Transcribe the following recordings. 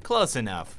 Close enough.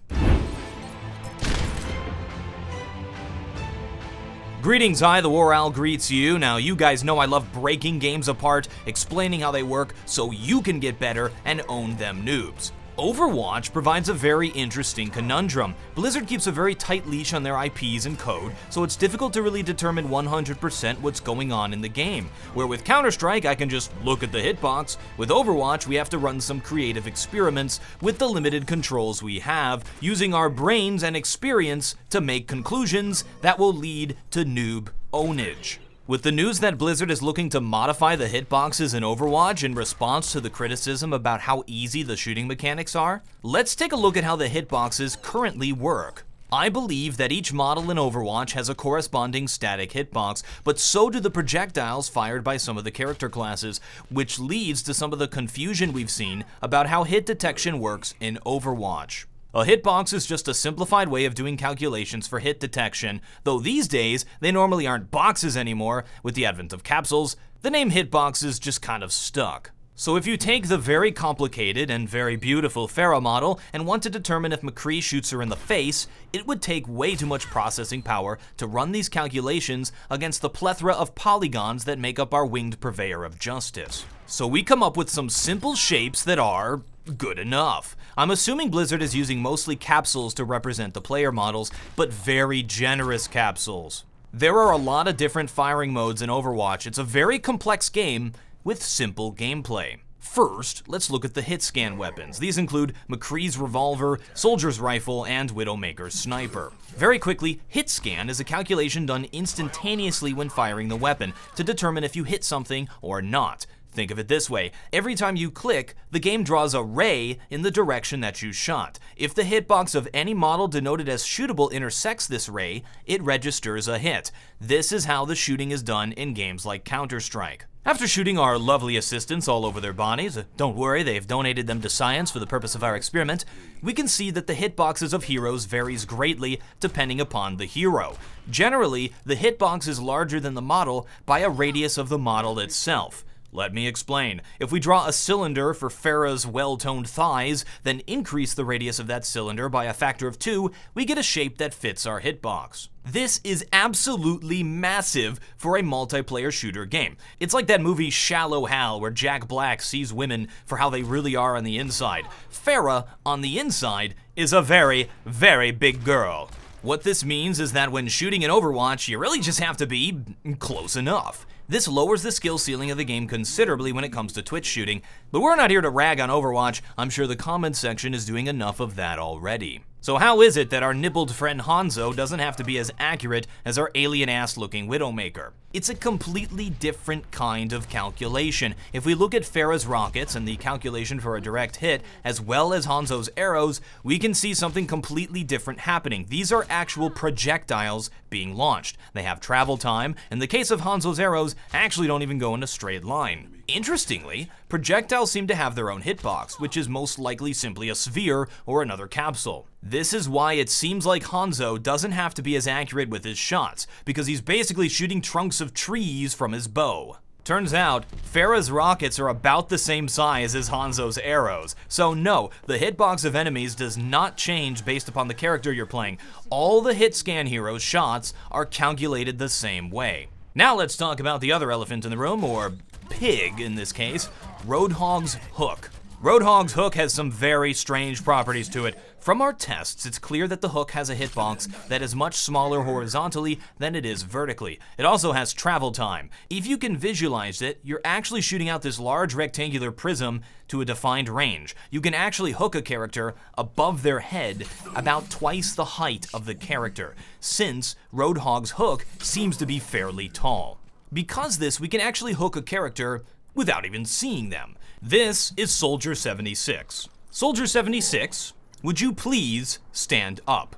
Greetings, TheWarOwl greets you. Now, you guys know I love breaking games apart, explaining how they work so you can get better and own them noobs. Overwatch provides a very interesting conundrum. Blizzard keeps a very tight leash on their IPs and code, so it's difficult to really determine 100% what's going on in the game. Where with Counter-Strike, I can just look at the hitbox. With Overwatch, we have to run some creative experiments with the limited controls we have, using our brains and experience to make conclusions that will lead to noob ownage. With the news that Blizzard is looking to modify the hitboxes in Overwatch in response to the criticism about how easy the shooting mechanics are, let's take a look at how the hitboxes currently work. I believe that each model in Overwatch has a corresponding static hitbox, but so do the projectiles fired by some of the character classes, which leads to some of the confusion we've seen about how hit detection works in Overwatch. A hitbox is just a simplified way of doing calculations for hit detection, though these days, they normally aren't boxes anymore. With the advent of capsules, the name hitboxes just kind of stuck. So if you take the very complicated and very beautiful Pharah model and want to determine if McCree shoots her in the face, it would take way too much processing power to run these calculations against the plethora of polygons that make up our winged purveyor of justice. So we come up with some simple shapes that are good enough. I'm assuming Blizzard is using mostly capsules to represent the player models, but very generous capsules. There are a lot of different firing modes in Overwatch. It's a very complex game with simple gameplay. First, let's look at the Hitscan weapons. These include McCree's revolver, Soldier's rifle, and Widowmaker's sniper. Very quickly, Hitscan is a calculation done instantaneously when firing the weapon to determine if you hit something or not. Think of it this way, every time you click, the game draws a ray in the direction that you shot. If the hitbox of any model denoted as shootable intersects this ray, it registers a hit. This is how the shooting is done in games like Counter-Strike. After shooting our lovely assistants all over their bodies, don't worry, they've donated them to science for the purpose of our experiment, we can see that the hitboxes of heroes varies greatly depending upon the hero. Generally, the hitbox is larger than the model by a radius of the model itself. Let me explain. If we draw a cylinder for Pharah's well-toned thighs, then increase the radius of that cylinder by a factor of 2, we get a shape that fits our hitbox. This is absolutely massive for a multiplayer shooter game. It's like that movie Shallow Hal where Jack Black sees women for how they really are on the inside. Pharah, on the inside, is a very, very big girl. What this means is that when shooting in Overwatch, you really just have to be close enough. This lowers the skill ceiling of the game considerably when it comes to Twitch shooting, but we're not here to rag on Overwatch. I'm sure the comments section is doing enough of that already. So how is it that our nippled friend Hanzo doesn't have to be as accurate as our alien-ass looking Widowmaker? It's a completely different kind of calculation. If we look at Pharah's rockets and the calculation for a direct hit, as well as Hanzo's arrows, we can see something completely different happening. These are actual projectiles being launched. They have travel time. In the case of Hanzo's arrows, actually don't even go in a straight line. Interestingly, projectiles seem to have their own hitbox, which is most likely simply a sphere or another capsule. This is why it seems like Hanzo doesn't have to be as accurate with his shots, because he's basically shooting trunks of trees from his bow. Turns out, Pharah's rockets are about the same size as Hanzo's arrows, so no, the hitbox of enemies does not change based upon the character you're playing. All the Hitscan heroes' shots are calculated the same way. Now let's talk about the other elephant in the room, or pig in this case, Roadhog Hook. Roadhog Hook has some very strange properties to it. From our tests, it's clear that the hook has a hitbox that is much smaller horizontally than it is vertically. It also has travel time. If you can visualize it, you're actually shooting out this large rectangular prism to a defined range. You can actually hook a character above their head about twice the height of the character, since Roadhog's Hook seems to be fairly tall. Because this, we can actually hook a character without even seeing them. This is Soldier 76. Soldier 76, would you please stand up?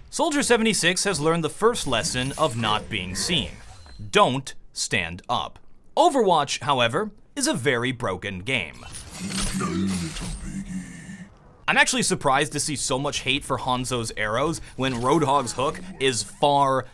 Soldier 76 has learned the first lesson of not being seen. Don't stand up. Overwatch, however, is a very broken game. I'm actually surprised to see so much hate for Hanzo's arrows when Roadhog's Hook is far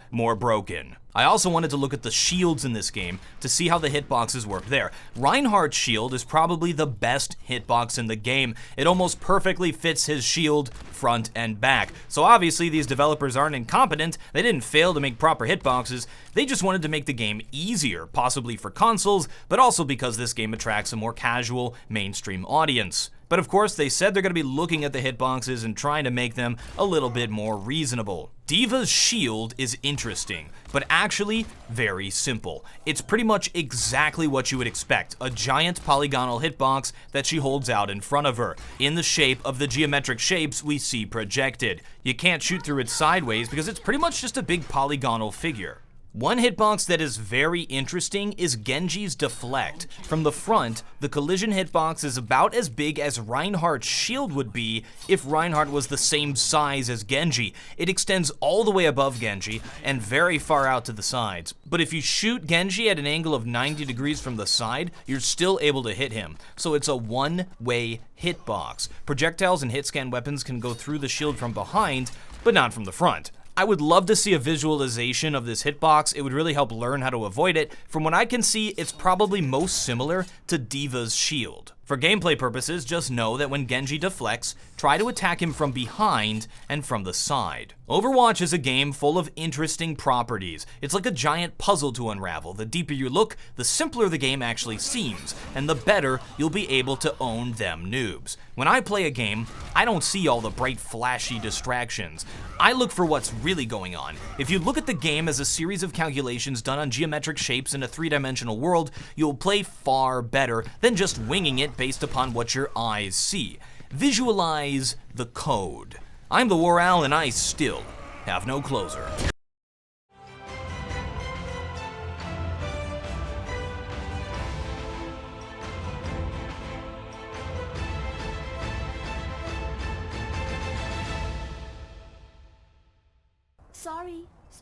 more broken. I also wanted to look at the shields in this game to see how the hitboxes work there. Reinhardt Shield is probably the best hitbox in the game. It almost perfectly fits his shield front and back. So obviously these developers aren't incompetent, they didn't fail to make proper hitboxes, they just wanted to make the game easier, possibly for consoles, but also because this game attracts a more casual, mainstream audience. But of course, they said they're going to be looking at the hitboxes and trying to make them a little bit more reasonable. Divas Shield is interesting, but actually very simple. It's pretty much exactly what you would expect, a giant polygonal hitbox that she holds out in front of her, in the shape of the geometric shapes we see projected. You can't shoot through it sideways because it's pretty much just a big polygonal figure. One hitbox that is very interesting is Genji's Deflect. From the front, the collision hitbox is about as big as Reinhardt's shield would be if Reinhardt was the same size as Genji. It extends all the way above Genji and very far out to the sides. But if you shoot Genji at an angle of 90 degrees from the side, you're still able to hit him. So it's a one-way hitbox. Projectiles and Hitscan Weapons can go through the shield from behind, but not from the front. I would love to see a visualization of this hitbox. It would really help learn how to avoid it. From what I can see, it's probably most similar to Divas Shield. For gameplay purposes, just know that when Genji deflects, try to attack him from behind and from the side. Overwatch is a game full of interesting properties. It's like a giant puzzle to unravel. The deeper you look, the simpler the game actually seems, and the better you'll be able to own them noobs. When I play a game, I don't see all the bright, flashy distractions. I look for what's really going on. If you look at the game as a series of calculations done on geometric shapes in a three-dimensional world, you'll play far better than just winging it based upon what your eyes see. Visualize the code. I'm TheWarOwl and I still have no closer.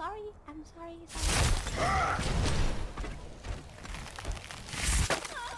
Sorry, I'm sorry.